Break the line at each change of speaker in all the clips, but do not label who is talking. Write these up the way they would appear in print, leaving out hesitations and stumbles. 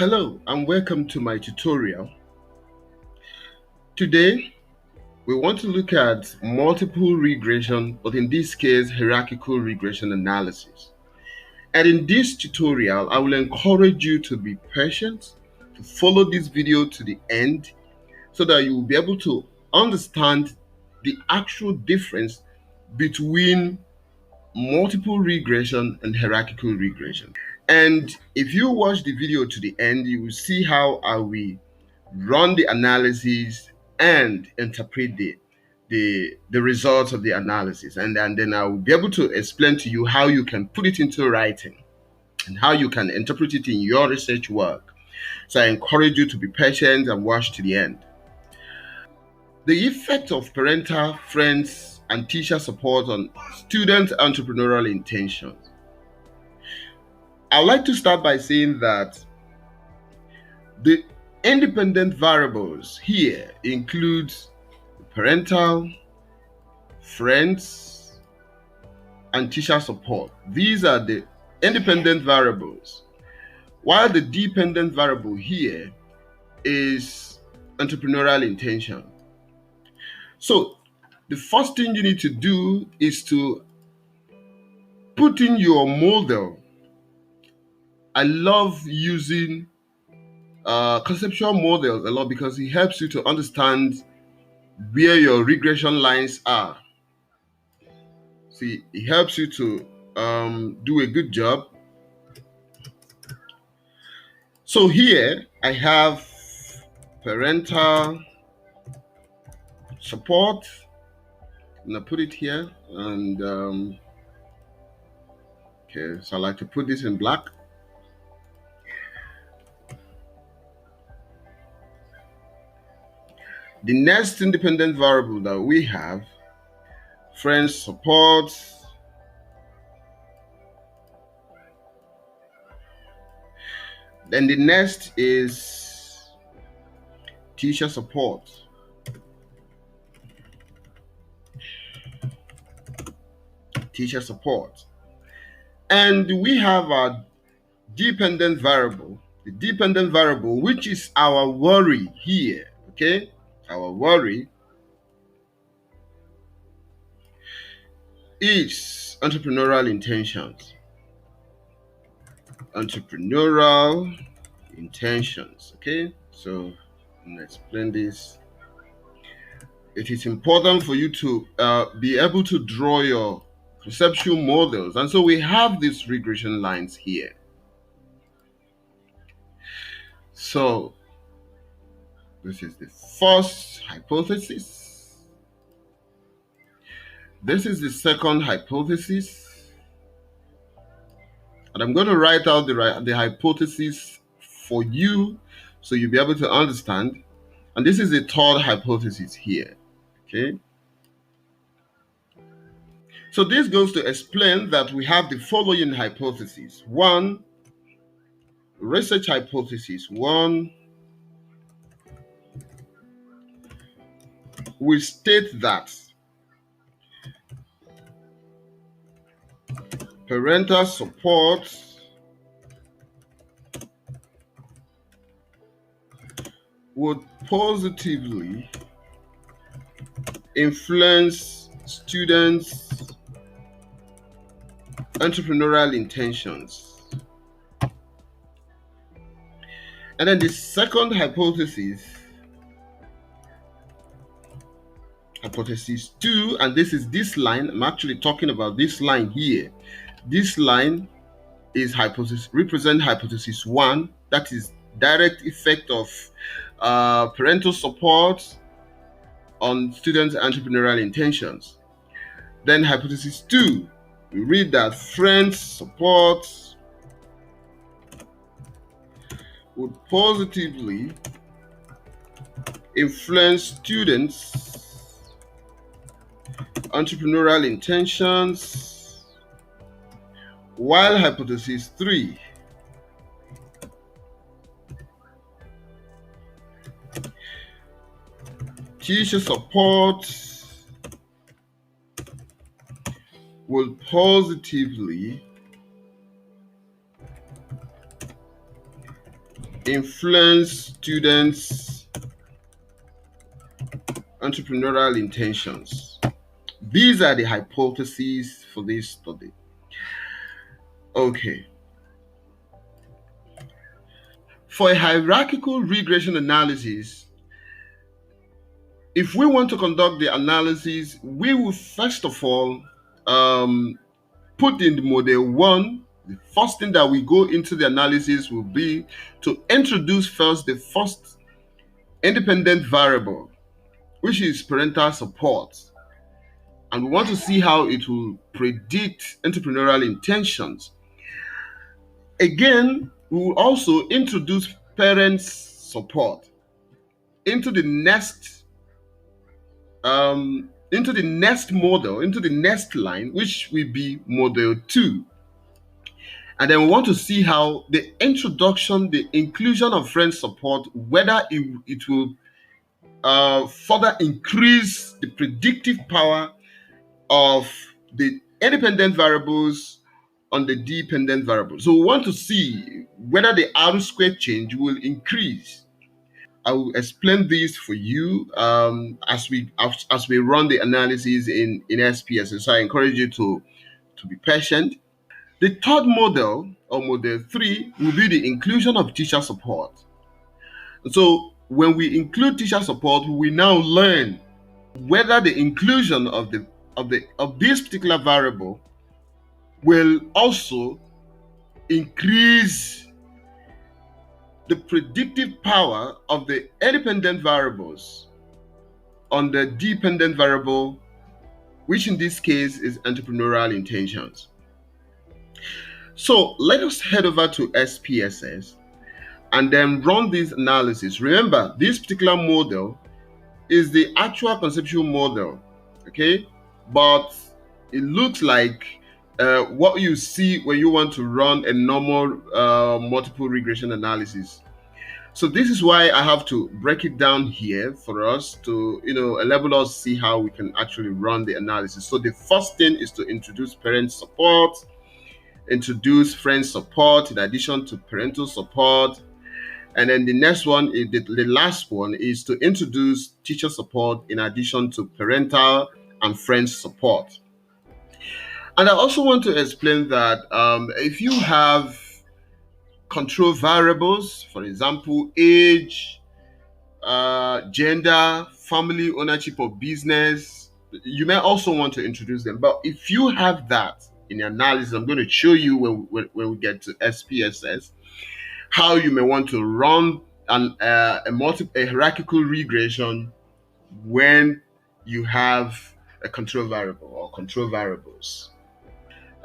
Hello and welcome to my tutorial. Today we want to look at multiple regression, but in this case hierarchical regression analysis. And in this tutorial I will encourage you to be patient, to follow this video to the end so that you will be able to understand the actual difference between multiple regression and hierarchical regression. And if you watch the video to the end, you will see how I will run the analysis and interpret the results of the analysis. And then I will be able to explain to you how you can put it into writing and how you can interpret it in your research work. So I encourage you to be patient and watch to the end. The effect of parental, friends, and teacher support on student entrepreneurial intentions. I'd like to start by saying that the independent variables here include parental, friends, and teacher support. These are the independent variables, while the dependent variable here is entrepreneurial intention. So the first thing you need to do is to put in your model. I love using conceptual models a lot because it helps you to understand where your regression lines are. See, it helps you to do a good job. So here I have parental support. I'm gonna put it here, and okay, so I like to put this in black. The next independent variable that we have, friends support. Then the next is teacher support. Teacher support. And we have our dependent variable, the dependent variable, which is our worry here, okay? Our worry is entrepreneurial intentions. Entrepreneurial intentions, okay? So I'm gonna explain this. It is important for you to be able to draw your conceptual models, and so we have these regression lines here. So this is the first hypothesis. This is the second hypothesis. And I'm going to write out the hypothesis for you so you'll be able to understand. And this is the third hypothesis here. Okay. So this goes to explain that we have the following hypotheses. One, research hypothesis. One, we state that parental support would positively influence students' entrepreneurial intentions. And then the second hypothesis, hypothesis 2, and this is this line. I'm actually talking about this line here. This line is represent hypothesis 1, that is direct effect of parental support on students' entrepreneurial intentions. Then hypothesis 2, we read that friends support would positively influence students' entrepreneurial intentions, while hypothesis 3, teacher support will positively influence students' entrepreneurial intentions. These are the hypotheses for this study. Okay. For a hierarchical regression analysis, if we want to conduct the analysis, we will first of all put in the model 1. The first thing that we go into the analysis will be to introduce first the first independent variable, which is parental support. And we want to see how it will predict entrepreneurial intentions. Again, we will also introduce parents' support into the next model, into the next line, which will be model 2. And then we want to see how the introduction, the inclusion of friend support, whether it will further increase the predictive power of the independent variables on the dependent variables. So we want to see whether the R squared change will increase. I will explain this for you as we run the analysis in SPSS. So I encourage you to be patient. The third model, or model 3, will be the inclusion of teacher support. So when we include teacher support, we now learn whether the inclusion of this particular variable will also increase the predictive power of the independent variables on the dependent variable, which in this case is entrepreneurial intentions. So let us head over to SPSS and then run this analysis. Remember, this particular model is the actual conceptual model, okay? But it looks like what you see when you want to run a normal multiple regression analysis. So this is why I have to break it down here for us to, enable us see how we can actually run the analysis. So the first thing is to introduce parent support, introduce friend support in addition to parental support. And then the next one, the last one, is to introduce teacher support in addition to parental and friend support. And I also want to explain that if you have control variables, for example, age, gender, family, ownership of business, you may also want to introduce them. But if you have that in your analysis, I'm going to show you when we get to SPSS, how you may want to run a hierarchical regression when you have a control variable or control variables.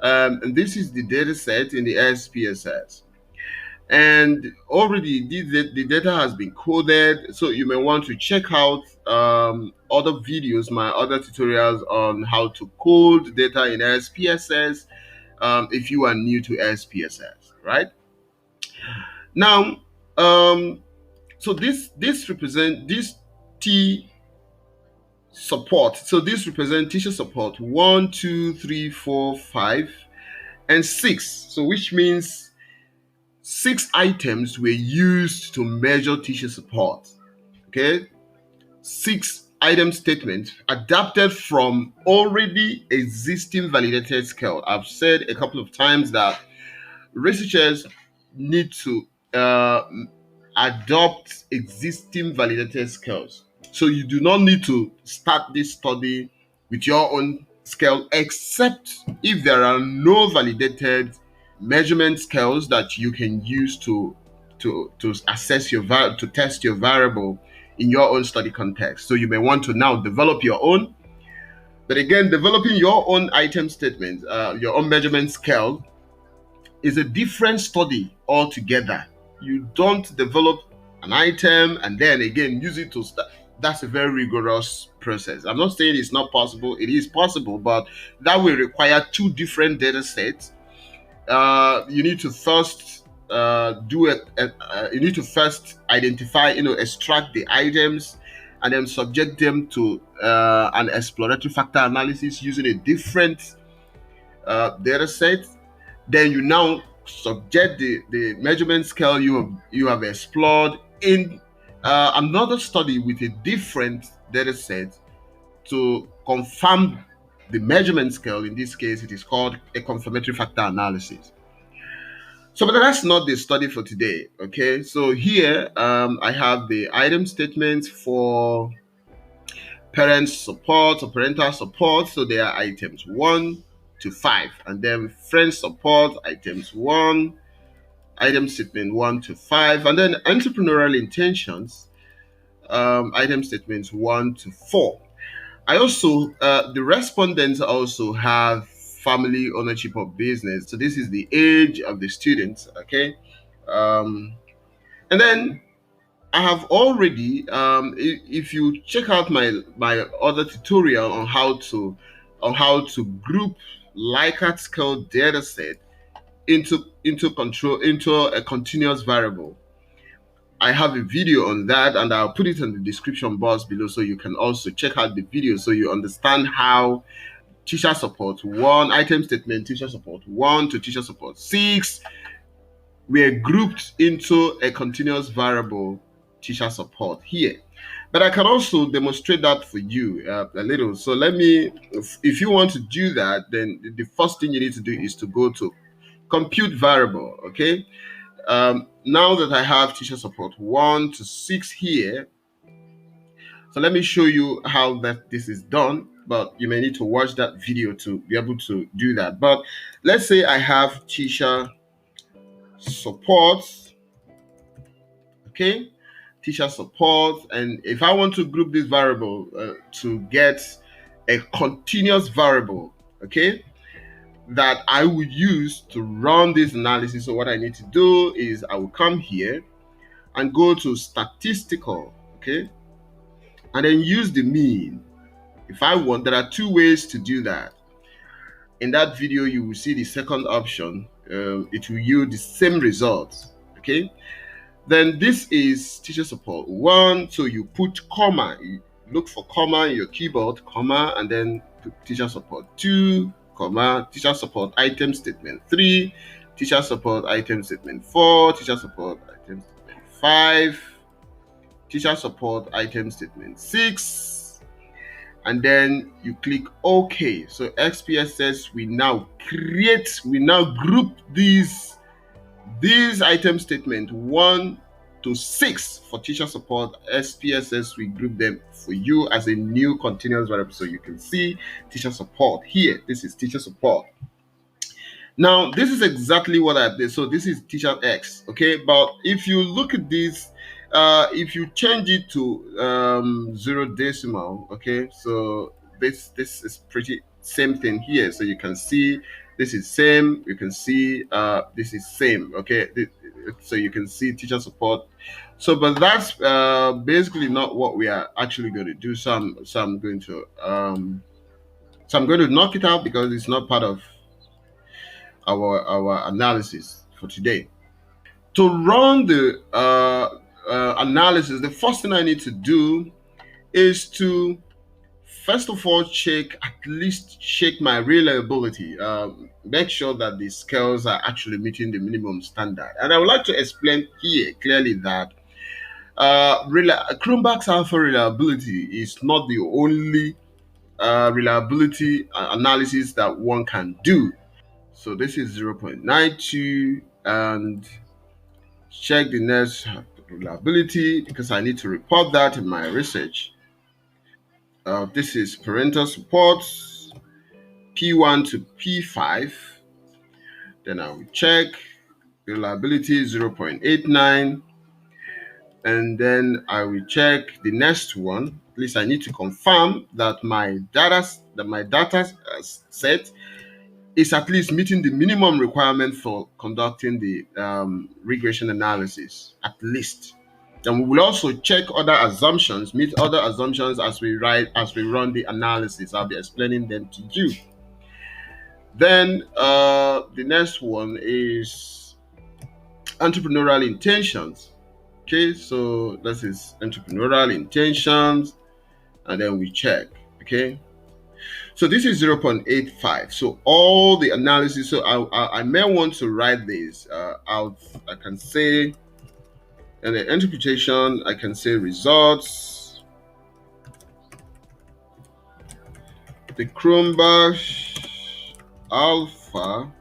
And this is the data set in the SPSS. And already the data has been coded, so you may want to check out other videos, my other tutorials on how to code data in SPSS if you are new to SPSS, right? Now, so this represent this T support. So this represents teacher support 1, 2, 3, 4, 5, and 6. So which means 6 items were used to measure teacher support. Okay, 6 item statements adapted from already existing validated scale. I've said a couple of times that researchers need to adopt existing validated scales. So you do not need to start this study with your own scale, except if there are no validated measurement scales that you can use to assess to test your variable in your own study context. So you may want to now develop your own. But again, developing your own item statement, your own measurement scale, is a different study altogether. You don't develop an item and then again use it to start. That's a very rigorous process. I'm not saying it's not possible. It is possible, but that will require 2 different data sets. You need to first you need to first identify, extract the items and then subject them to an exploratory factor analysis using a different data set. Then you now subject the measurement scale you have explored in another study with a different data set to confirm the measurement scale. In this case, it is called a confirmatory factor analysis. So, but that's not the study for today. Okay, so here I have the item statements for parent support or parental support. So they are items 1 to 5, and then friend support items 1, item statement 1 to 5, and then entrepreneurial intentions item statements 1 to 4. I also the respondents also have family ownership of business. So this is the age of the students. Okay, um, and then I have already, if you check out my other tutorial on how to group Likert Scale Data set into a continuous variable. I have a video on that, and I'll put it in the description box below, so you can also check out the video so you understand how teacher support 1 item statement, teacher support 1 to teacher support 6 were grouped into a continuous variable teacher support here. But I can also demonstrate that for you a little. So let me, if you want to do that, then the first thing you need to do is to go to compute variable. Okay. Now that I have teacher support 1 to 6 here, so let me show you how this is done. But you may need to watch that video to be able to do that. But let's say I have teacher support, okay, teacher support, and if I want to group this variable to get a continuous variable, okay, that I would use to run this analysis. So what I need to do is I will come here and go to statistical, okay, and then use the mean. If I want, there are 2 ways to do that. In that video, you will see the second option. It will yield the same results, okay. Then this is teacher support 1. So you put comma, you look for comma in your keyboard, comma, and then put teacher support 2, comma, teacher support item statement 3, teacher support item statement 4, teacher support item statement 5, teacher support item statement 6, and then you click OK. So SPSS, we now group these item statement 1 to 6 for teacher support. SPSS, we group them for you as a new continuous variable. So you can see teacher support here. This is teacher support. Now, this is exactly what I did. So this is teacher X, okay? But if you look at this, if you change it to 0 decimal, okay? So this is pretty same thing here. So you can see this is same. You can see this is same, okay? So you can see teacher support. So, but that's basically not what we are actually going to do. So I'm going to knock it out because it's not part of our analysis for today. To run the analysis, the first thing I need to do is to first of all check my reliability. Make sure that the scales are actually meeting the minimum standard. And I would like to explain here clearly that Cronbach's alpha reliability is not the only reliability analysis that one can do. So this is 0.92, and check the next reliability because I need to report that in my research. This is parental support P1 to P5. Then I will check reliability 0.89, and then I will check the next one. At least I need to confirm that my data set is at least meeting the minimum requirement for conducting the regression analysis, at least. Then we will also check other assumptions, meet other assumptions as we run the analysis. I'll be explaining them to you. Then the next one is entrepreneurial intentions. Okay, so this is entrepreneurial intentions, and then we check. Okay, So this is 0.85. So all the analysis, so I may want to write this out. I can say, and the interpretation, I can say results, the Kronbach alpha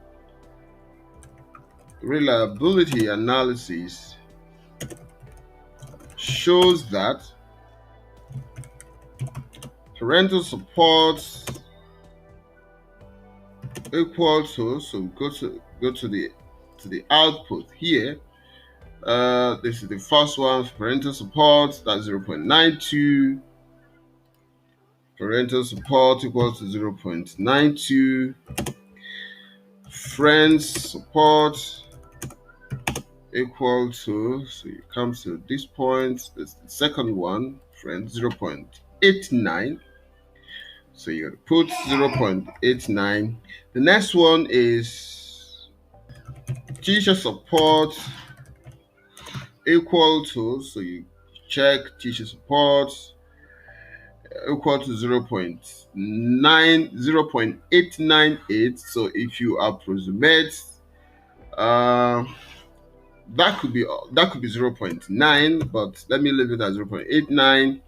reliability analysis shows that parental support equal to, so go to the output here. This is the first one, parental support, that's 0.92. Parental support equals to 0.92. Friends support equal to, so it comes to this point, that's the second one, friends, 0.89. So you gotta put 0.89. The next one is teacher support equal to, so you check teacher support equal to 0.898. So if you approximate, uh that could be 0.9, but let me leave it at 0.89.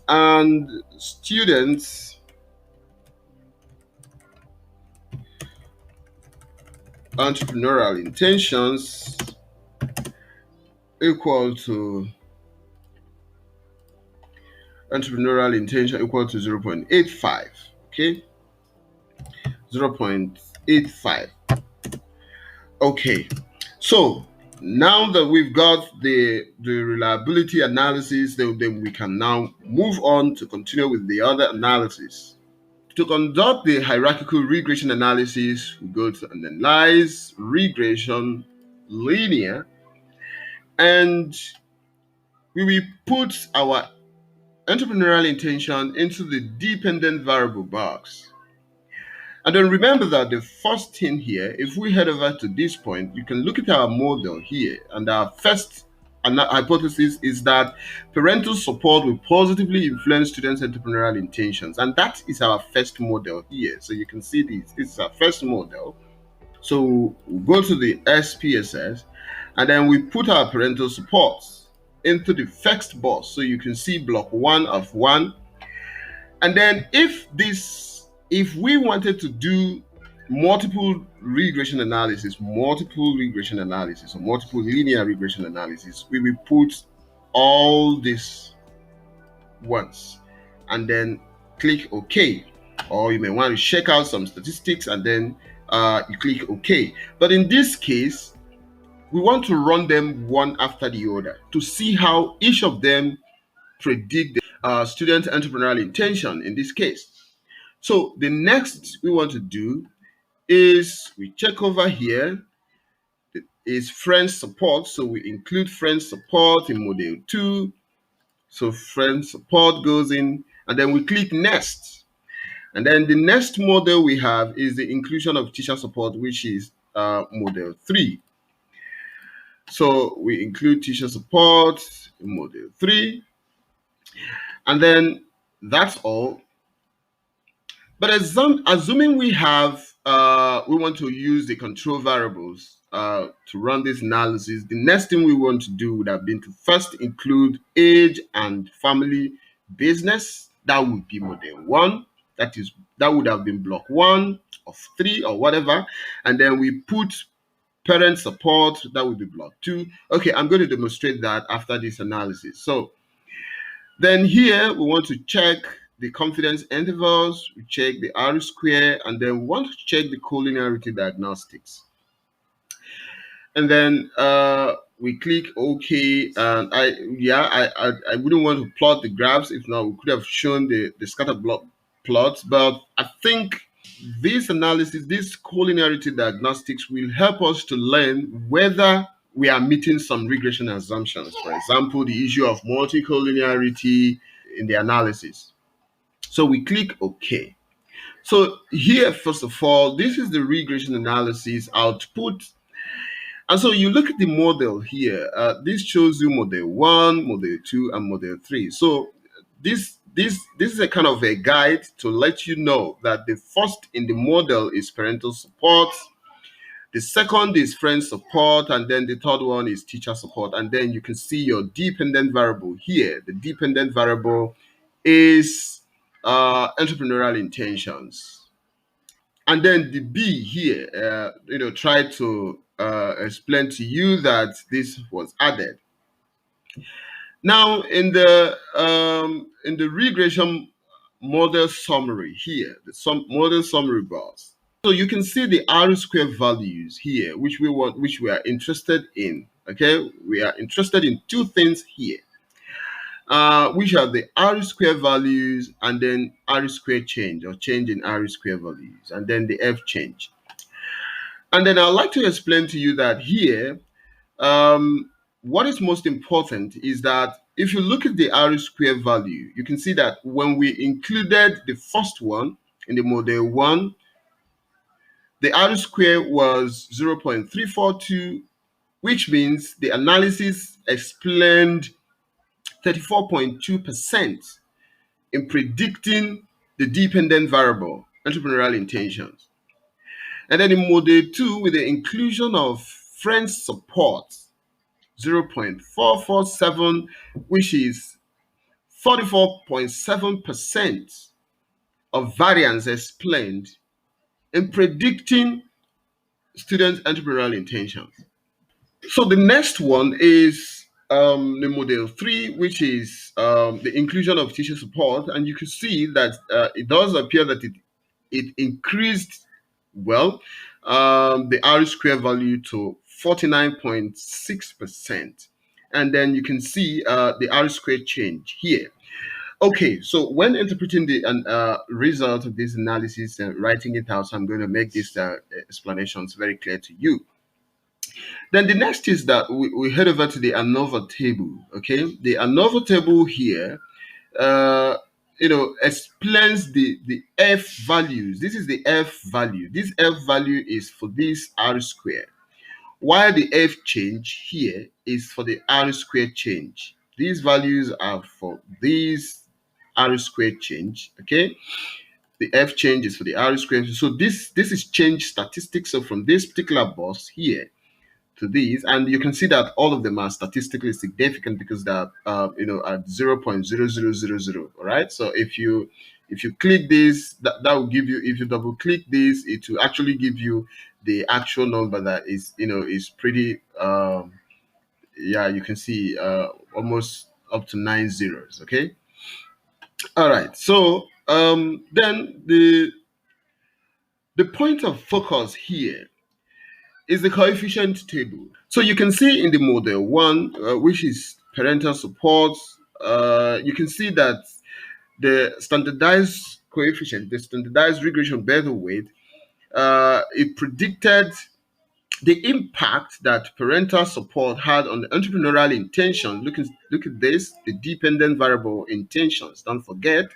And students entrepreneurial intentions equal to entrepreneurial intention equal to 0.85. Okay, 0.85. Okay, so now that we've got the reliability analysis, then we can now move on to continue with the other analysis. To conduct the hierarchical regression analysis, we go to analyze regression linear, and we will put our entrepreneurial intention into the dependent variable box. And then remember that the first thing here, if we head over to this point, you can look at our model here, and our first hypothesis is that parental support will positively influence students' entrepreneurial intentions, and that is our first model here. So you can see this is our first model. So we go to the SPSS, and then we put our parental support into the first box. So you can see block 1 of 1. And then if we wanted to do multiple regression analysis, or multiple linear regression analysis, we will put all this once and then click OK. Or you may want to check out some statistics and then you click OK. But in this case, we want to run them one after the other to see how each of them predict the student entrepreneurial intention in this case. So the next we want to do is we check over here is friend support. So we include friend support in model 2. So friend support goes in, and then we click next. And then the next model we have is the inclusion of teacher support, which is model 3. So we include teacher support in model 3. And then that's all. But assuming we want to use the control variables to run this analysis, the next thing we want to do would have been to first include age and family business. That would be model 1. That would have been block 1 of 3 or whatever. And then we put parent support. That would be block 2. Okay, I'm going to demonstrate that after this analysis. So then here we want to check the confidence intervals, we check the R square, and then we want to check the collinearity diagnostics. And then we click OK. And I wouldn't want to plot the graphs. If not, we could have shown the scatter block plots. But I think this analysis, this collinearity diagnostics will help us to learn whether we are meeting some regression assumptions. For example, the issue of multicollinearity in the analysis. So we click OK. So here, first of all, this is the regression analysis output. And so you look at the model here. This shows you model 1, model 2, and model 3. So this this is a kind of a guide to let you know that the first in the model is parental support, the second is friend support, and then the third one is teacher support. And then you can see your dependent variable here. The dependent variable is entrepreneurial intentions. And then the B here, try to explain to you that this was added. Now, in the regression model summary here, the model summary bars. So you can see the R square values here, which we are interested in. Okay, we are interested in two things here, which are the R square values and then R square change or change in R square values, and then the F change. And then I'd like to explain to you that here, what is most important is that if you look at the R square value, you can see that when we included the first one in the model 1, the R square was 0.342, which means the analysis explained 34.2% in predicting the dependent variable, entrepreneurial intentions. And then in model 2, with the inclusion of friend support, 0.447, which is 44.7% of variance explained in predicting student entrepreneurial intentions. So the next one is the model 3, which is the inclusion of teacher support, and you can see that it does appear that it increased the R square value to 49.6%, and then you can see the R square change here. Okay, so when interpreting the result of this analysis and writing it out, so I'm going to make these explanations very clear to you. Then the next is that we head over to the ANOVA table. Okay, the ANOVA table here, explains the F values. This is the F value. This F value is for this R square, while the F change here is for the R square change. These values are for these R square change. Okay, the F change is for the R square. So this is change statistics. So from this particular box here to these, and you can see that all of them are statistically significant because they're at 0.0000. All right, so if you click this, that will give you, if you double click this, it will actually give you the actual number that is is pretty you can see almost up to 9 zeros. Okay, all right, so then the point of focus here is the coefficient table. So you can see in the model 1, which is parental support, you can see that the standardized coefficient, the standardized regression beta weight, it predicted the impact that parental support had on the entrepreneurial intention. Look at this, the dependent variable intentions, don't forget.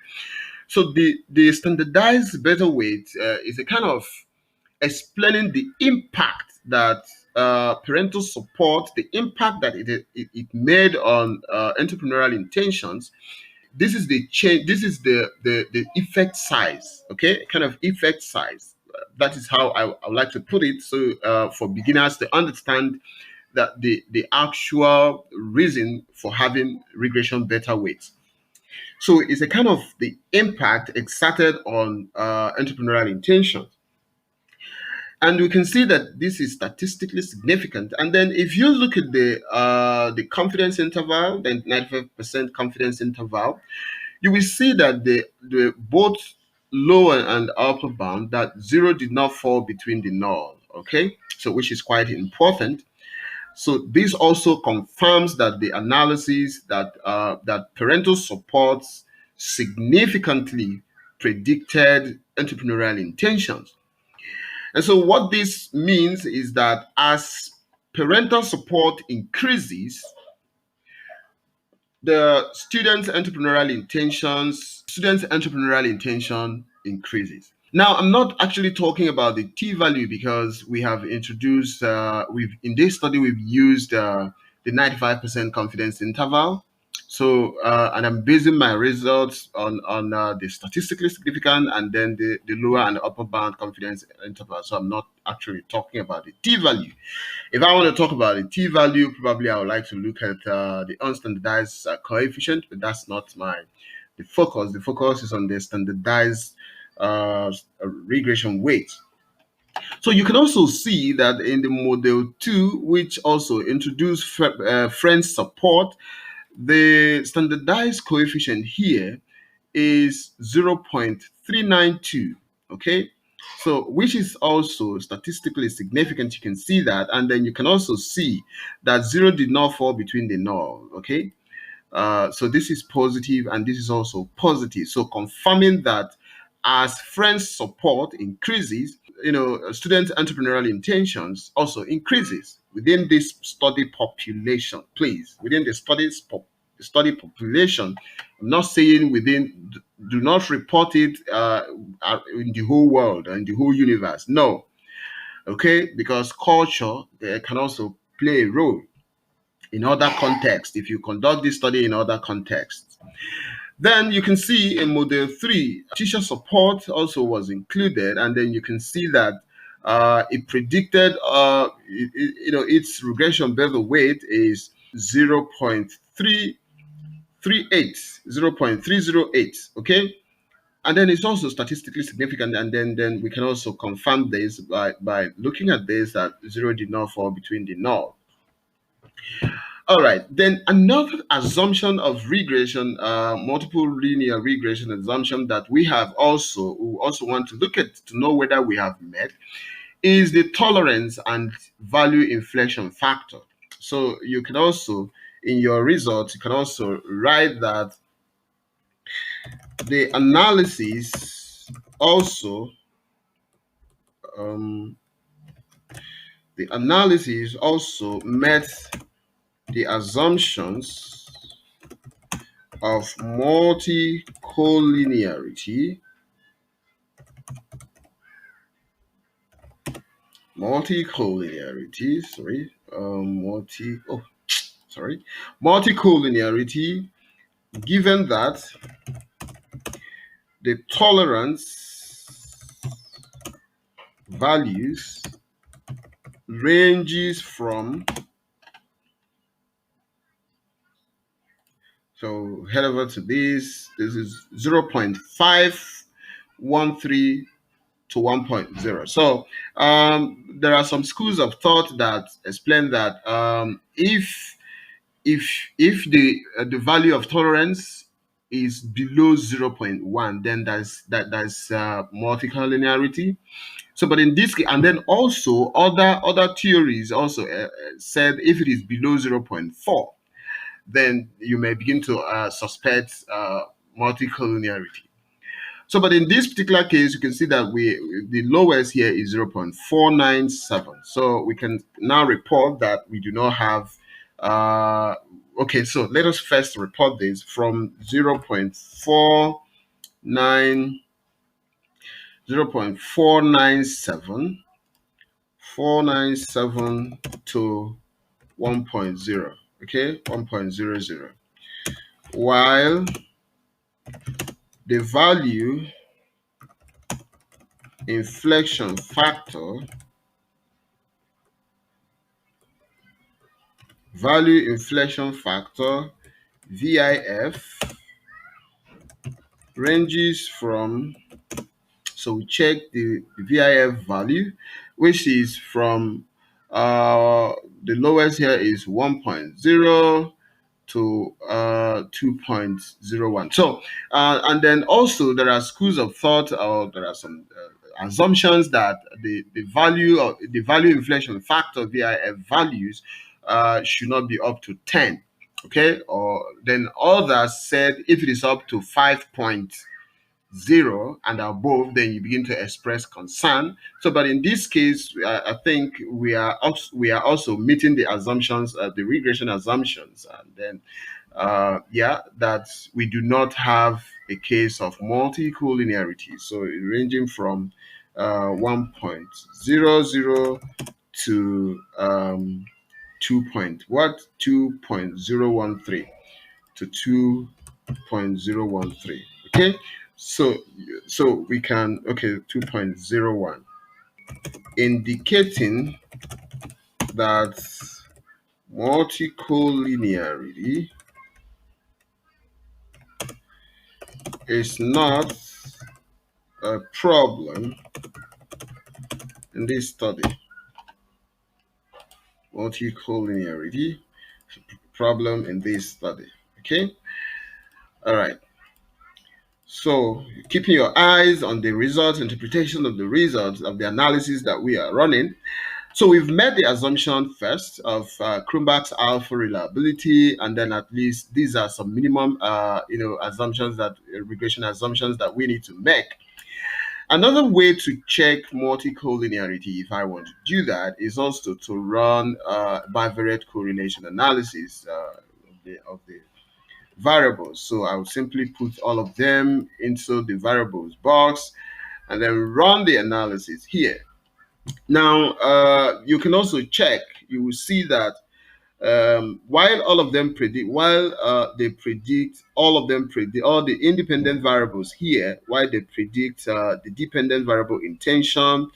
So the standardized beta weight is a kind of explaining the impact that parental support, the impact that it made on entrepreneurial intentions. This is the change. This is the effect size. Okay, kind of effect size. That is how I would like to put it. So for beginners to understand that the actual reason for having regression beta weights. So it's a kind of the impact exerted on entrepreneurial intentions. And we can see that this is statistically significant. And then if you look at the confidence interval, the 95% confidence interval, you will see that the both lower and upper bound, that 0 did not fall between the null. Okay, so which is quite important. So this also confirms that the analysis that that parental supports significantly predicted entrepreneurial intentions. And so what this means is that as parental support increases, the students' entrepreneurial intention increases. Now, I'm not actually talking about the t-value because we have introduced, in this study, we've used the 95% confidence interval. So and I'm basing my results on the statistically significant and then the lower and upper bound confidence interval. So I'm not actually talking about the t-value. If I want to talk about the t-value, probably I would like to look at the unstandardized coefficient, but that's not the focus. The focus is on the standardized regression weight. So you can also see that in the model 2, which also introduced friend support, the standardized coefficient here is 0.392. Okay, so which is also statistically significant. You can see that, and then you can also see that 0 did not fall between the null. Okay, so this is positive and this is also positive, so confirming that as friends support increases, student entrepreneurial intentions also increases within this study population. Please, within the study population. I'm not saying within, do not report it in the whole world and the whole universe. No. Okay, because culture can also play a role in other contexts. If you conduct this study in other contexts, then you can see in model 3, teacher support also was included, and then you can see that it predicted, its regression bevel weight is 0.338, 0.308. Okay, and then it's also statistically significant, and then we can also confirm this by looking at this, that 0 did not fall between the null. All right, then another assumption of regression, multiple linear regression assumption that we also want to look at to know whether we have met, is the tolerance and value inflection factor. So you can also, in your results, you can also write that the analysis also, um, met the assumptions of multicollinearity, multicollinearity, given that the tolerance values ranges from, so head over to this is 0.513 to 1.0. So there are some schools of thought that explain that if the value of tolerance is below 0.1, then that's multicollinearity. So, but in this case, and then also other theories also said if it is below 0.4, then you may begin to suspect multicollinearity. So, but in this particular case, you can see that the lowest here is 0.497. So we can now report that we do not have. Okay, so let us first report this from 0.497 to 1.0. Okay, 1.00. While the value inflection factor VIF ranges from, so we check the VIF value, which is from the lowest here is 1.0 to 2.01. So and then also there are schools of thought, or there are some assumptions that the value inflection factor VIF values should not be up to 10. Okay, or then others said if it is up to 5.0 and above, then you begin to express concern. So, but in this case, I think we are also meeting the assumptions, the regression assumptions, and then that we do not have a case of multicollinearity. So ranging from 1.00 to 2.013. to 2.013. Okay, so we can, okay, 2.01, indicating that multicollinearity is not a problem in this study. Multicollinearity problem in this study. Okay, all right. So keeping your eyes on the results, interpretation of the results of the analysis that we are running. So we've made the assumption first of Cronbach's alpha reliability, and then at least these are some minimum, assumptions, that regression assumptions that we need to make. Another way to check multicollinearity, if I want to do that, is also to run bivariate correlation analysis of the variables. So I will simply put all of them into the variables box and then run the analysis here. Now, you can also check, you will see that while all of them predict, all the independent variables here, while they predict the dependent variable intention,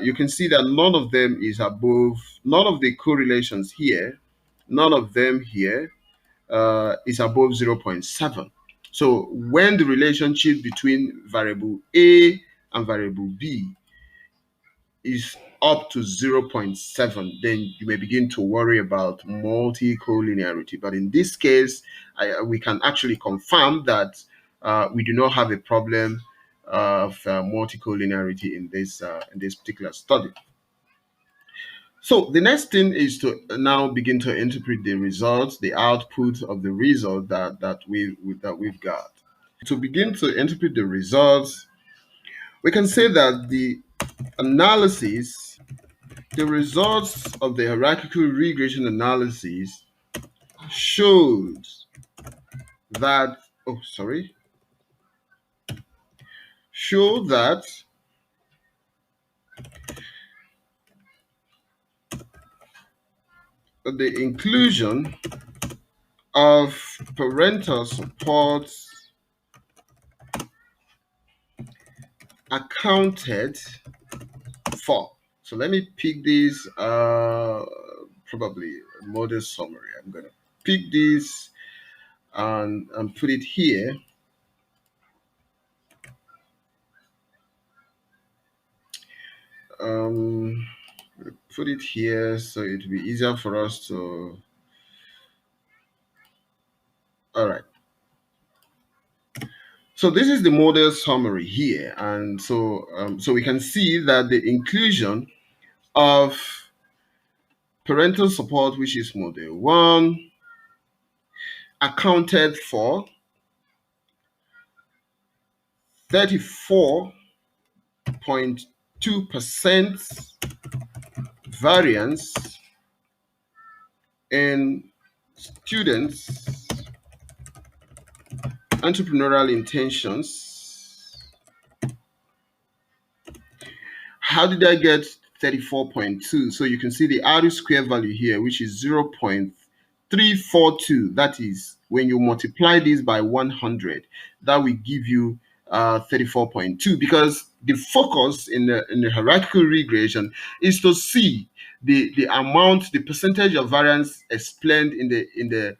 you can see that none of them is above, none of the correlations here, none of them here is above 0.7. So when the relationship between variable A and variable B is up to 0.7, then you may begin to worry about multicollinearity. But in this case, we can actually confirm that we do not have a problem of multicollinearity in this particular study. So the next thing is to now begin to interpret the results, the output of the result that we've got. To begin to interpret the results, we can say that the analysis, the results of the hierarchical regression analysis shows that, show that the inclusion of parental support accounted for. So let me pick this, probably a model summary. I'm going to pick this and put it here. Put it here so it will be easier for us to. All right. So this is the model summary here, and so we can see that the inclusion of parental support, which is model 1, accounted for 34.2% variance in students' entrepreneurial intentions. How did I get 34.2? So you can see the R square value here, which is 0.342. That is, when you multiply this by 100, that will give you 34.2, because the focus in the hierarchical regression is to see the amount, the percentage of variance explained in the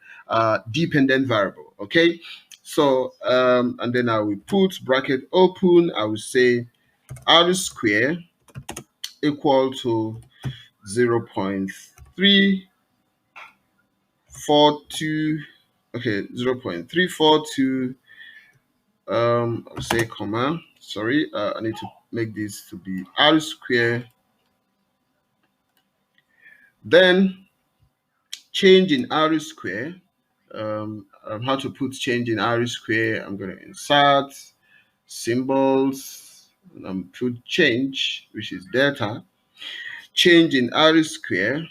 dependent variable. Okay, so and then I will put bracket open. I will say R square equal to 0.342. Okay, 0.342. I'll say comma. Sorry, I need to make this to be R square. Then change in R square. How to put change in R square? I'm going to insert symbols and put change, which is delta. Change in R square.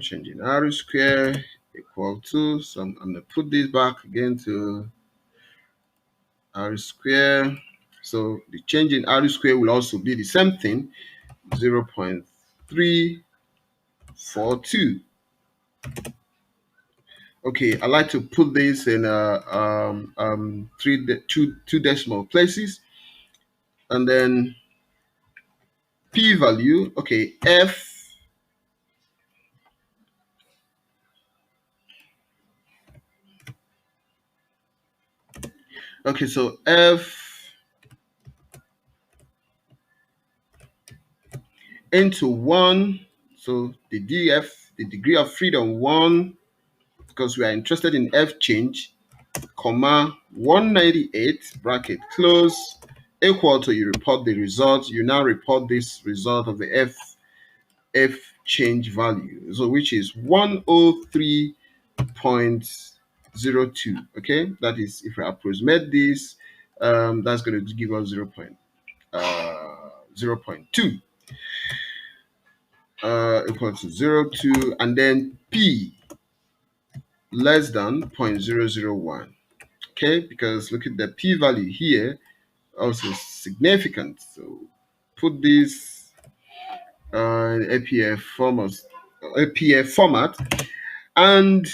Change in R square equal to, so I'm going to put this back again to R square. So the change in R square will also be the same thing, 0.342. Okay, I like to put this in two decimal places, and then p-value. Okay, f. Okay, so f into 1. So the df, the degree of freedom 1, because we are interested in f change, comma 198 bracket close, equal to, you report the result. You now report this result of the f change value, so which is 103.02. Okay, that is, if we approximate this, that's going to give us 0.2, equal to 0.2, and then p less than 0.001. Okay, because look at the p value here, also significant. So put this in APF format, and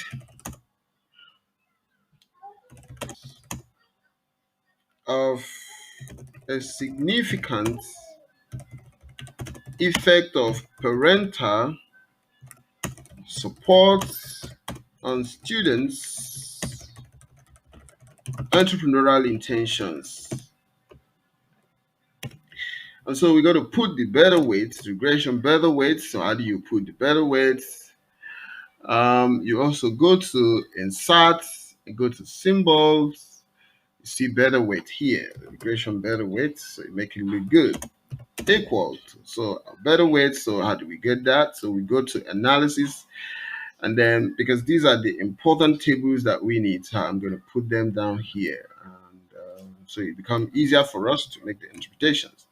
of a significant effect of parental support on students' entrepreneurial intentions. And so we got to put the better weights, regression better weights. So how do you put the better weights? You also go to insert, and go to symbols. You see better weight here, regression better weight. So you make it look good. Equal to, so better weight. So how do we get that? So we go to analysis, and then because these are the important tables that we need, so I'm going to put them down here, and so it becomes easier for us to make the interpretations.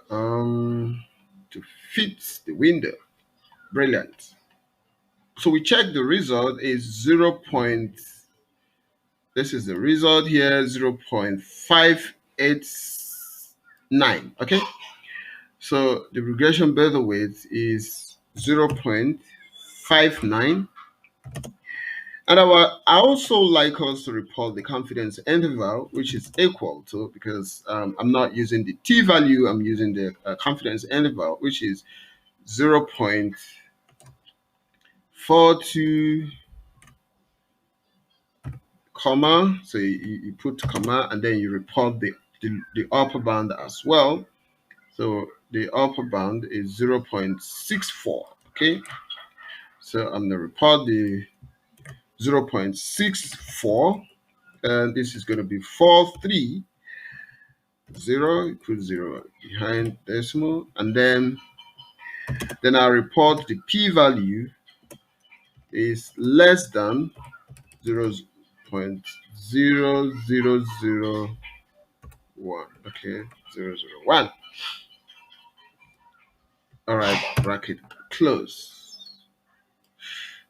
To fit the window. Brilliant. So we check the result is 0. This is the result here, 0.589. Okay. So the regression better weight is 0.59. And I also like us to report the confidence interval, which is equal to, because I'm not using the t-value, I'm using the confidence interval, which is 0.42, comma. So you put comma, and then you report the upper bound as well. So the upper bound is 0.64. Okay. So I'm going to report the 0.64, and this is going to be 430. Put 0 behind decimal, and then I report the p-value is less than 0.0001. Okay, 001. All right, bracket close.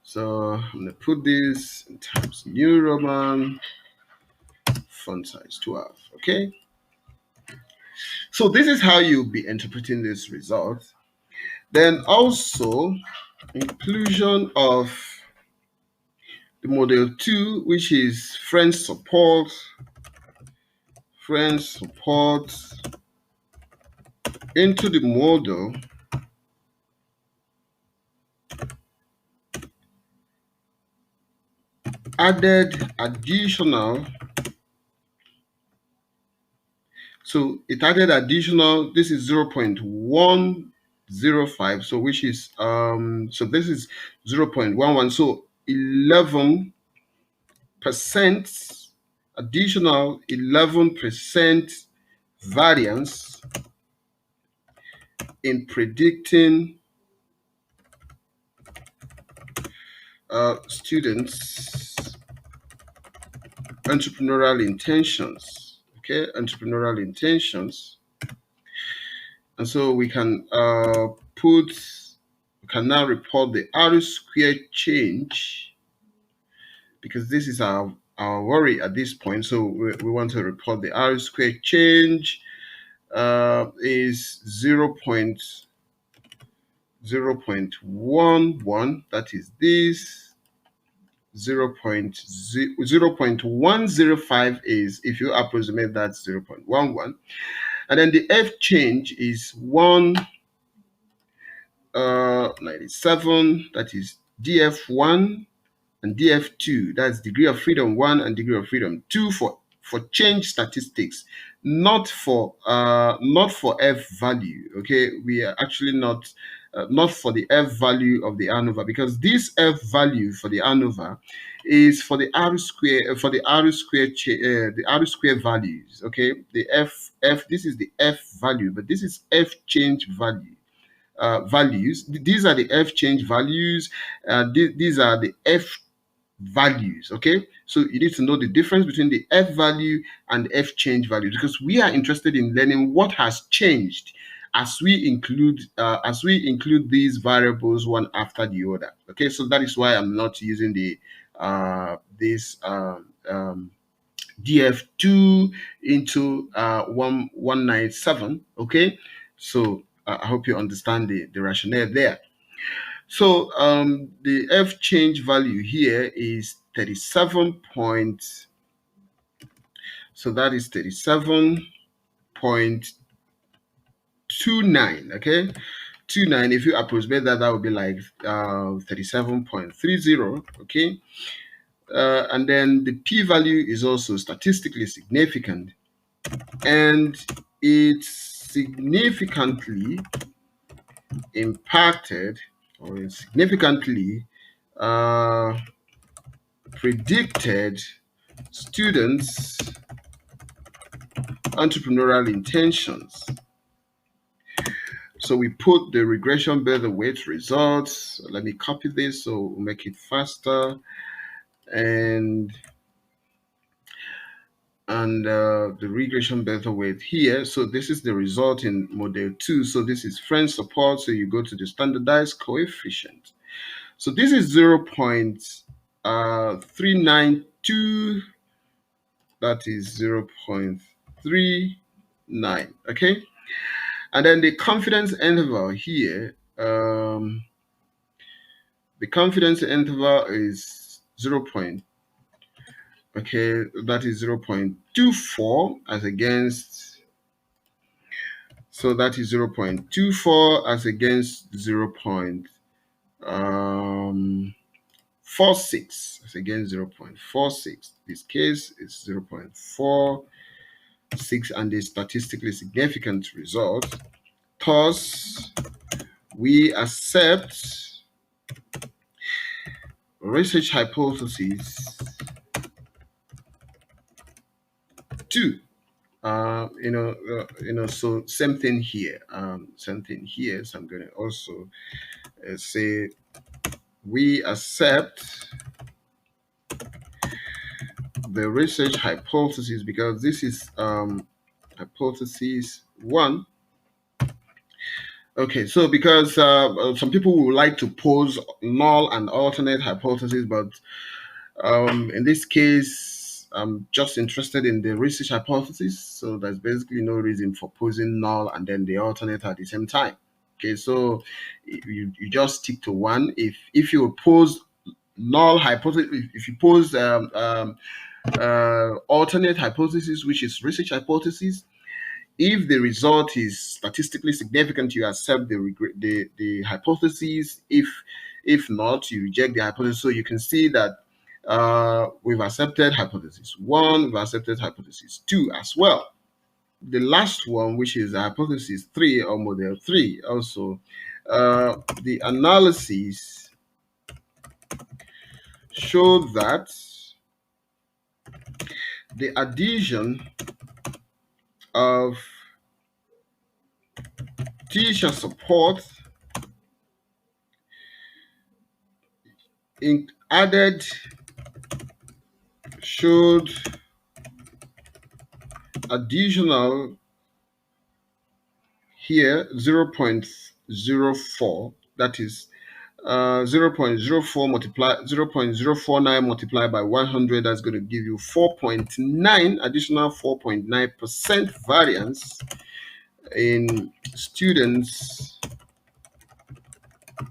So I'm going to put this in Times New Roman, font size 12. Okay. So this is how you'll be interpreting this result. Then also inclusion of the model 2, which is friend support into the model added additional. So it added additional, this is 0.105, so which is so this is 0.11, so 11% additional, 11% variance in predicting students' entrepreneurial intentions. Okay, entrepreneurial intentions. And so we can now report the R squared change, because this is our worry at this point. So we want to report the R squared change is 0.11, that is this. 0.105 is, if you approximate, that's 0.11. And then the F change is 197, that is DF1 and DF2, that's degree of freedom 1 and degree of freedom 2 for change statistics, not for F value. Okay, we are actually not for the F value of the ANOVA, because this F value for the ANOVA is for the R square, for the R square the R square values. Okay, the F this is the F value, but this is F change value. Values. These are the F change values. These are the F values. Okay, so you need to know the difference between the F value and F change value, because we are interested in learning what has changed as we include these variables one after the other. Okay, so that is why I'm not using the DF2 into 197. Okay, so I hope you understand the rationale there. So the F change value here is 37 point. So that is 37.29. Okay, 29. If you approximate that, that would be like 37.30. Okay, and then the p value is also statistically significant, and it's significantly impacted, or significantly predicted students' entrepreneurial intentions. So we put the regression bear the weight results. Let me copy this so we'll make it faster. And the regression beta weight here. So this is the result in model 2. So this is friend support. So you go to the standardized coefficient. So this is 0.392. That is 0.39. Okay. And then the confidence interval here. The confidence interval is 0. Okay, that is 0.24 as against, so that is 0.24 as against 0.46 as against 0.46. This case is 0.46 and a statistically significant result. Thus, we accept research hypothesis 2. So same thing here. So I'm going to also say we accept the research hypothesis, because this is hypothesis 1. Okay, so because some people would like to pose null and alternate hypotheses, but in this case, I'm just interested in the research hypothesis. So there's basically no reason for posing null and then the alternate at the same time. Okay, so you just stick to one. If you pose null hypothesis, if you pose alternate hypothesis, which is research hypothesis, if the result is statistically significant, you accept the hypothesis. If not, you reject the hypothesis. So you can see that we've accepted hypothesis 1, we've accepted hypothesis 2 as well. The last one, which is hypothesis 3 or model 3, also the analysis showed that the addition of teacher support showed additional here 0.04, that is 0.04 multiply 0.049 multiplied by 100. That's going to give you 4.9, additional 4.9% variance in students'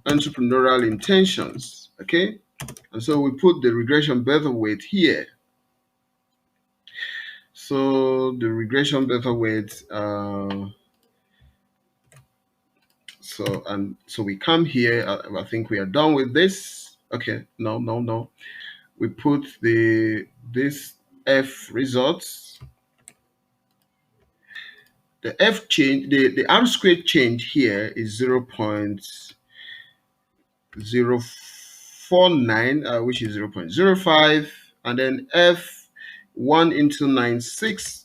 entrepreneurial intentions. Okay, and so we put the regression beta weight here. So the regression beta weight, so we come here. I think we are done with this. Okay, no. We put this F results. The F change, the R squared change here is 0.049, which is 0.05, and then F 1 into 96.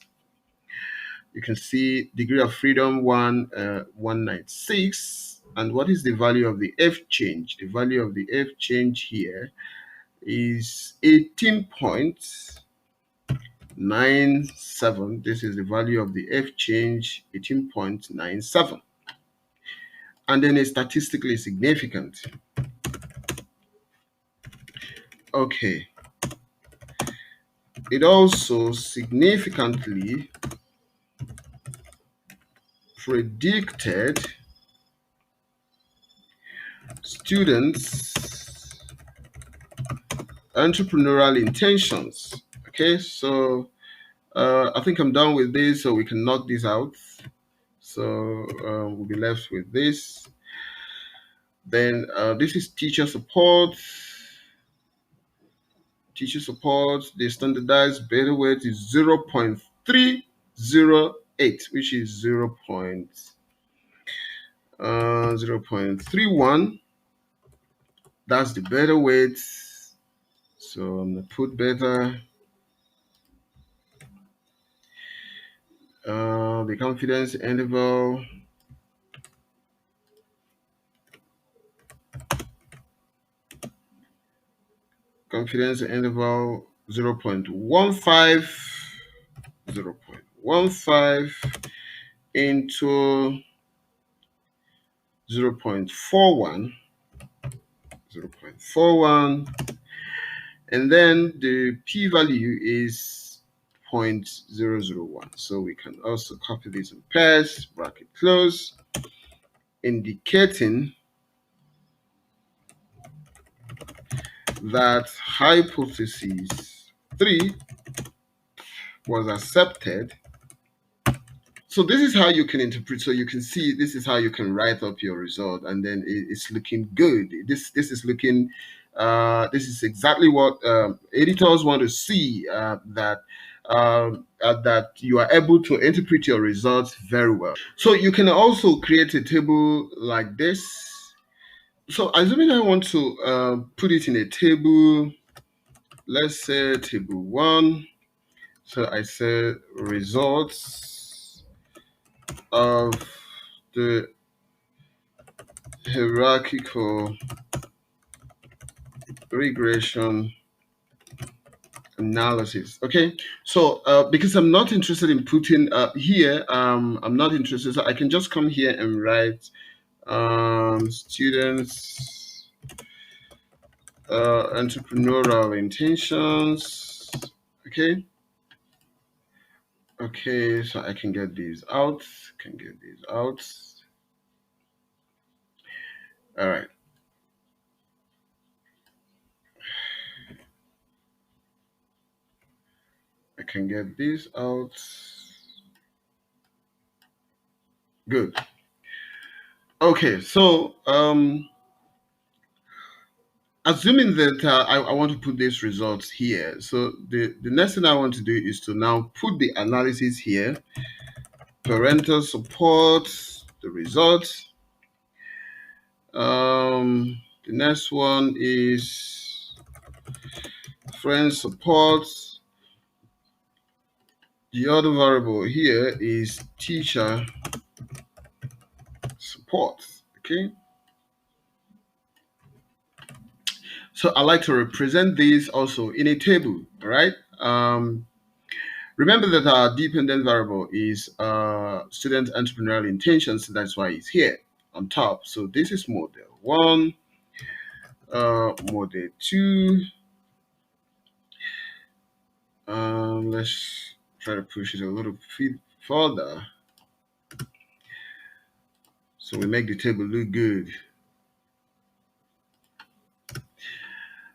You can see degree of freedom 196. And what is the value of the F change? The value of the F change here is 18.97. This is the value of the F change, 18.97. And then it's statistically significant. Okay. It also significantly predicted students' entrepreneurial intentions. Okay, so I think I'm done with this, so we can knock this out. So we'll be left with this. Then this is teacher support. Teacher support, the standardized beta weight is 0.308, which is 0.31. That's the beta weight. So I'm gonna put beta. The confidence interval. Confidence interval 0.15. 0.15 into 0.41. 0.41. And then the p-value is 0.001. So we can also copy this and paste, bracket close, indicating that hypothesis 3 was accepted. So this is how you can interpret. So you can see this is how you can write up your result, and then it's looking good. This is looking. This is exactly what editors want to see. That you are able to interpret your results very well. So you can also create a table like this. So assuming I want to put it in a table, let's say table 1. So I say results of the hierarchical regression analysis. Okay, so because I'm not interested in putting here, I'm not interested, so I can just come here and write students entrepreneurial intentions. Okay, so I can get these out. All right. I can get these out. Good. Okay, so assuming that I want to put these results here, so the next thing I want to do is to now put the analysis here. Parental support, the results. The next one is friend support. The other variable here is teacher support. Okay. So I like to represent these also in a table, all right? Remember that our dependent variable is student entrepreneurial intentions. That's why it's here on top. So this is model 1, model 2. Let's try to push it a little bit further so we make the table look good.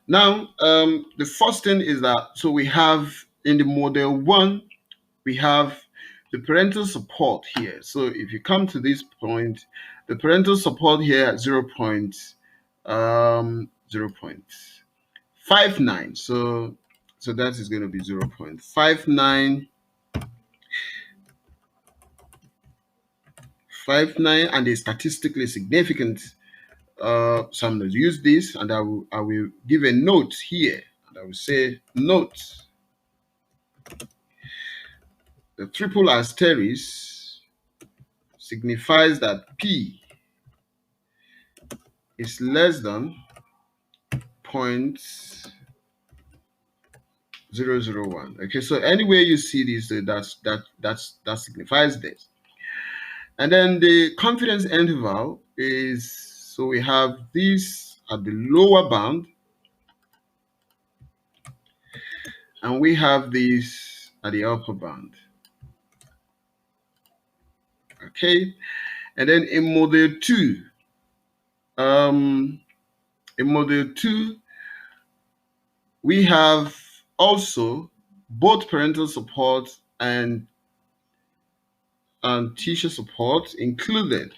Now, the first thing is that, so we have in the model 1, we have the parental support here. So if you come to this point, the parental support here at 0.59. So that is going to be 0.59, and is statistically significant. So I'm going to use this, and I will give a note here, and I will say note. The triple asterisk signifies that P is less than 0.001. Okay, so anywhere you see this, that signifies this. And then the confidence interval is, so we have this at the lower bound, and we have this at the upper bound. Okay, and then in model 2, we have also both parental support and teacher support included,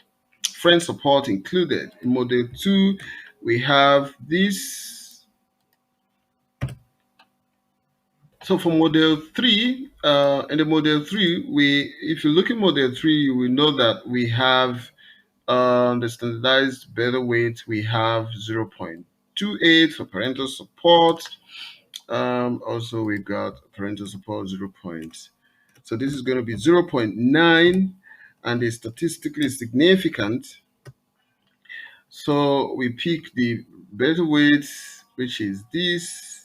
friend support included. In model 2, we have this. So for model 3, in the model 3, if you look at model 3, you will know that we have the standardized better weight. We have 0.28 for parental support. Also, we got parental support 0. So this is going to be 0.9, and is statistically significant. So we pick the better weight, which is this,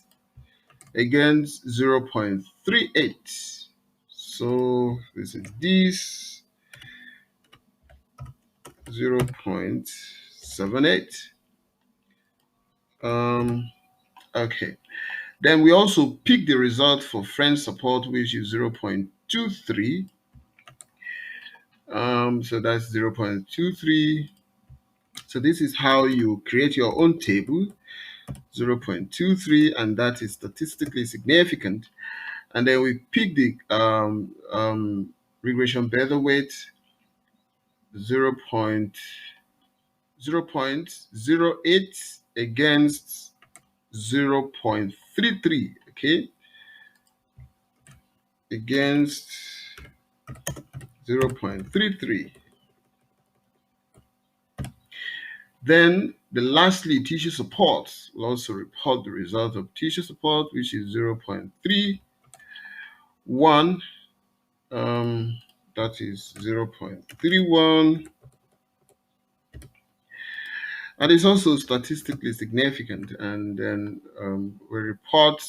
against 0.38. So this is this 0.78. Okay. Then we also pick the result for friend support, which is 0.23. So that's 0.23. So this is how you create your own table, 0.23, and that is statistically significant. And then we pick the regression better weight, 0.08 against 0.33. Okay, against 0.33. Then the lastly, tissue support will also report the result of tissue support, which is 0.31. That is 0.31. And it's also statistically significant. And then we report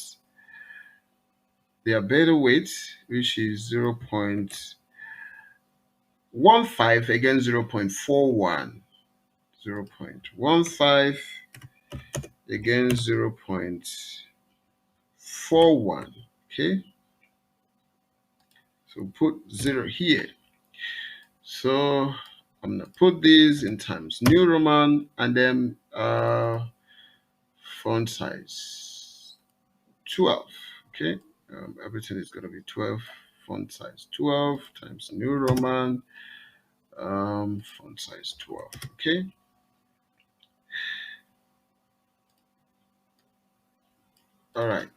their beta weight, which is 0.15 against 0.41. 0.15 against 0.41. Okay, so put 0 here. So I'm gonna put this in times New Roman, and then font size 12. Okay, everything is gonna be 12. Font size 12 times New Roman, font size 12. Okay. All right.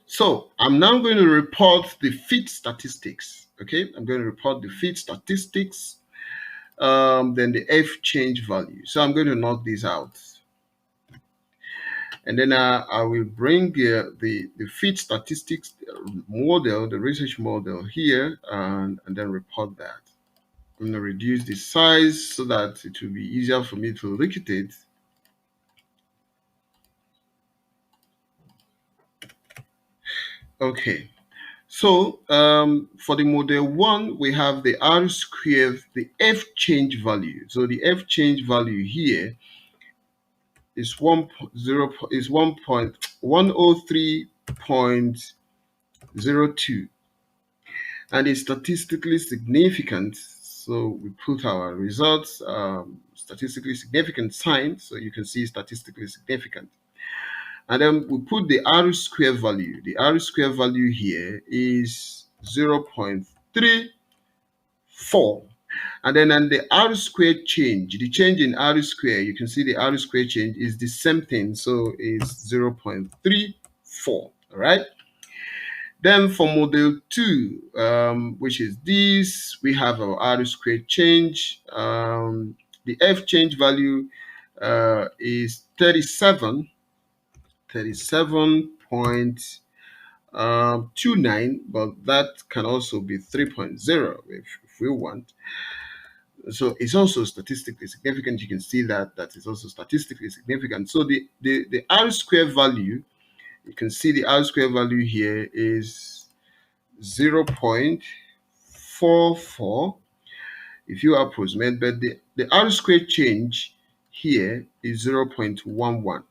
So I'm now going to report the fit statistics. Okay, I'm going to report the fit statistics, then the F change value. So I'm going to knock these out. And then I will bring the fit statistics model, the research model here, and then report that. I'm going to reduce the size so that it will be easier for me to look at it. Okay. So for the model 1, we have the R squared, the F change value. So the F change value here is 103.02, and is statistically significant. So we put our results, statistically significant sign, so you can see statistically significant. And then we put the R square value. The R square value here is 0.34. And then and the R square change, the change in R square, you can see the R square change is the same thing. So it's 0.34. All right. Then for model 2, which is this, we have our R squared change. The F change value is 37.29, but that can also be 3.0 if we want. So it's also statistically significant. You can see that is also statistically significant. So the R square value, you can see the R square value here is 0.44 if you approximate, but the R squared change here is 0.11.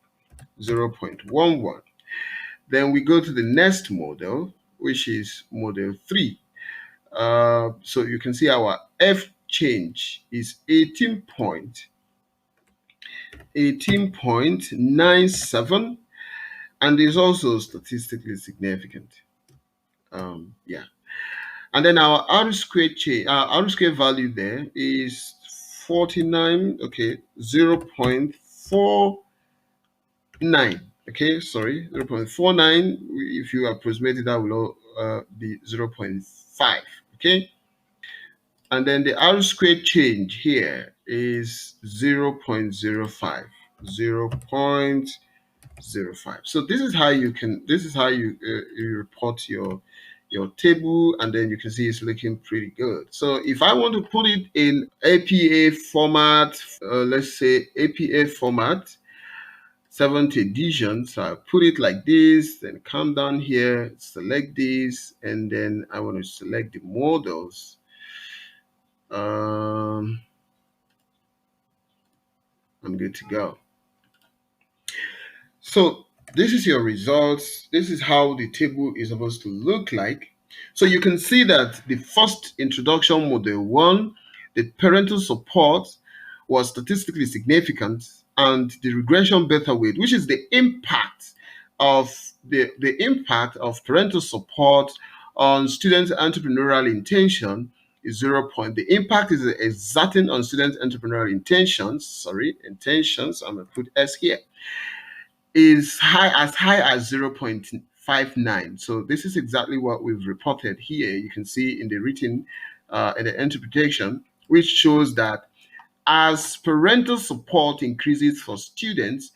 0.11. Then we go to the next model, which is model 3. So you can see our F change is 18.97 and is also statistically significant. Yeah. And then our R squared change, R squared value there is 49, okay, 0.49. Okay, sorry, 0.49. If you approximate it, that will be 0.5. Okay. And then the R squared change here is 0.05. 0.05. So this is how you report your table, and then you can see it's looking pretty good. So if I want to put it in APA format, let's say APA format 7th edition, so I put it like this, then come down here, select this, and then I want to select the models. I'm good to go. So this is your results. This is how the table is supposed to look like. So you can see that the first introduction model 1, the parental support was statistically significant, and the regression beta weight, which is the impact of the impact of parental support on students' entrepreneurial intention, is 0 point. The impact is exerting on students' entrepreneurial intentions. I'm gonna put S here, is as high as 0.59. So this is exactly what we've reported here. You can see in the written in the interpretation, which shows that as parental support increases for students,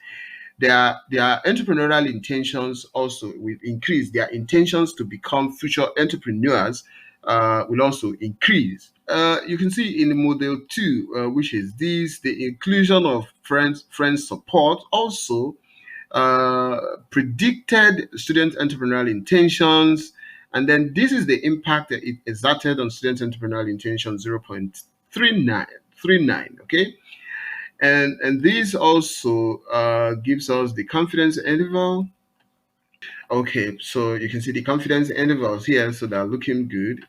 their entrepreneurial intentions also will increase. Their intentions to become future entrepreneurs will also increase. You can see in the model 2, which is this, the inclusion of friends support also predicted student entrepreneurial intentions, and then this is the impact that it exerted on student entrepreneurial intention, 0.39. Okay, and this also gives us the confidence interval. Okay, so you can see the confidence intervals here, so they're looking good.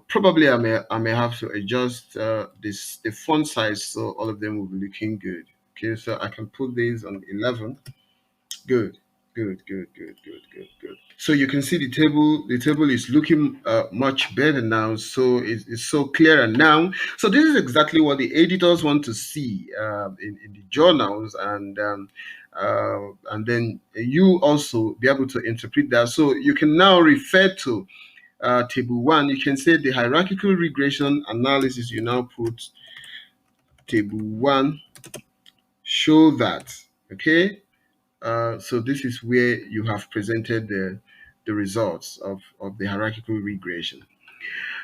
Probably I may have to adjust the font size so all of them will be looking good. Okay, so I can put these on 11. Good. So you can see the table. The table is looking much better now. So it's so clearer now. So this is exactly what the editors want to see in the journals, and then you also be able to interpret that. So you can now refer to table 1. You can say the hierarchical regression analysis. You now put table 1. Show that. Okay. So this is where you have presented the results of the hierarchical regression.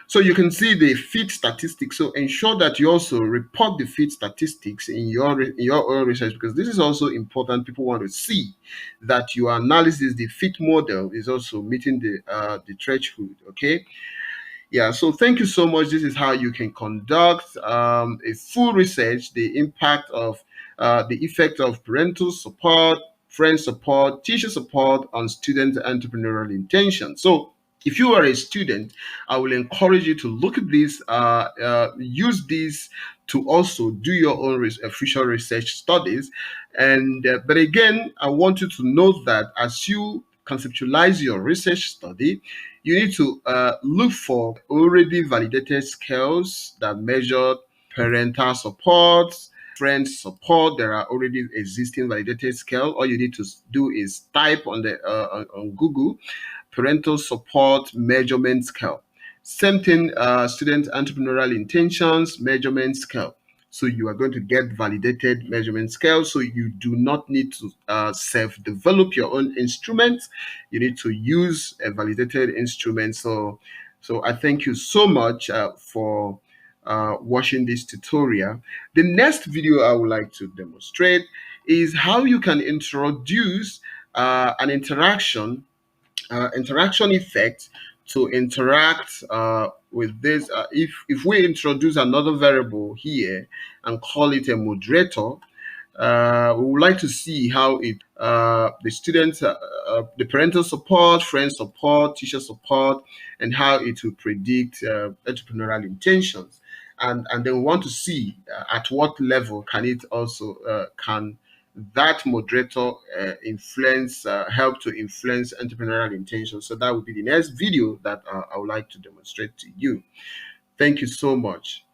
So you can see the fit statistics. So ensure that you also report the fit statistics in your own research, because this is also important. People want to see that your analysis, the fit model, is also meeting the threshold. Okay. Yeah, so thank you so much. This is how you can conduct a full research, the impact of the effect of parental support, friend support, teacher support on student entrepreneurial intention. So If you are a student, I will encourage you to look at this, use this to also do your own official research studies. And but again, I want you to note that as you conceptualize your research study, you need to look for already validated scales that measure parental support, friend support. There are already existing validated scale. All you need to do is type on the on Google parental support measurement scale. Same thing, student entrepreneurial intentions measurement scale. So you are going to get validated measurement scale. So you do not need to self-develop your own instruments. You need to use a validated instrument. So I thank you so much for watching this tutorial. The next video I would like to demonstrate is how you can introduce an interaction effect to interact with this. If we introduce another variable here and call it a moderator, we would like to see how the students, the parental support, friend support, teacher support, and how it will predict entrepreneurial intentions. And then we want to see at what level can it also can that moderator help to influence entrepreneurial intentions. So that would be the next video that I would like to demonstrate to you. Thank you so much.